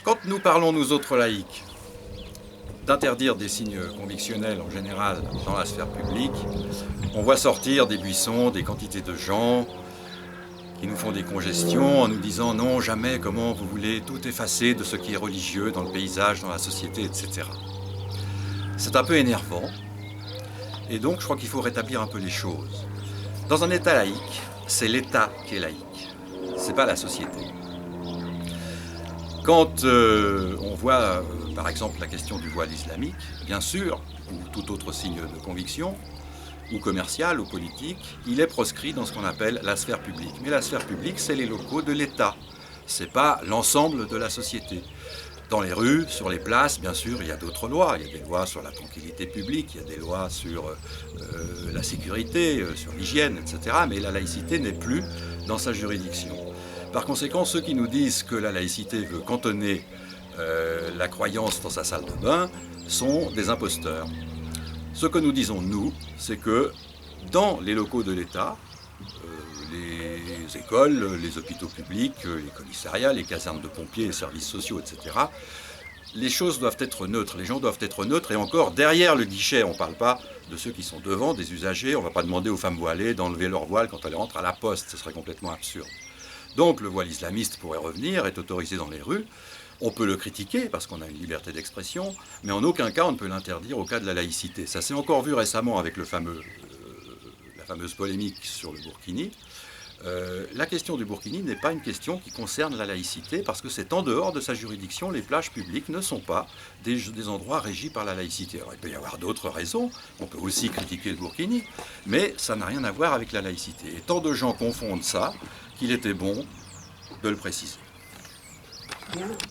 Quand nous parlons, nous autres laïcs, d'interdire des signes convictionnels en général dans la sphère publique, on voit sortir des buissons, des quantités de gens qui nous font des congestions en nous disant non, jamais, comment vous voulez tout effacer de ce qui est religieux dans le paysage, dans la société, etc. C'est un peu énervant, et donc je crois qu'il faut rétablir un peu les choses. Dans un État laïque, c'est l'État qui est laïque, c'est pas la société. Quand on voit par exemple la question du voile islamique, bien sûr, ou tout autre signe de conviction, ou commercial ou politique, il est proscrit dans ce qu'on appelle la sphère publique. Mais la sphère publique, c'est les locaux de l'État, c'est pas l'ensemble de la société. Dans les rues, sur les places, bien sûr, il y a d'autres lois. Il y a des lois sur la tranquillité publique, il y a des lois sur la sécurité, sur l'hygiène, etc. Mais la laïcité n'est plus dans sa juridiction. Par conséquent, ceux qui nous disent que la laïcité veut cantonner la croyance dans sa salle de bain sont des imposteurs. Ce que nous disons, nous, c'est que dans les locaux de l'État, les écoles, les hôpitaux publics, les commissariats, les casernes de pompiers, les services sociaux, etc., les choses doivent être neutres, les gens doivent être neutres, et encore, derrière le guichet, on ne parle pas de ceux qui sont devant, des usagers, on ne va pas demander aux femmes voilées d'enlever leur voile quand elles rentrent à la poste, ce serait complètement absurde. Donc le voile islamiste pourrait revenir, être autorisé dans les rues. On peut le critiquer parce qu'on a une liberté d'expression, mais en aucun cas on ne peut l'interdire au cas de la laïcité. Ça s'est encore vu récemment avec la fameuse polémique sur le burkini. La question du burkini n'est pas une question qui concerne la laïcité parce que c'est en dehors de sa juridiction. Les plages publiques ne sont pas des endroits régis par la laïcité. Alors, il peut y avoir d'autres raisons, on peut aussi critiquer le burkini, mais ça n'a rien à voir avec la laïcité. Et tant de gens confondent ça qu'il était bon de le préciser.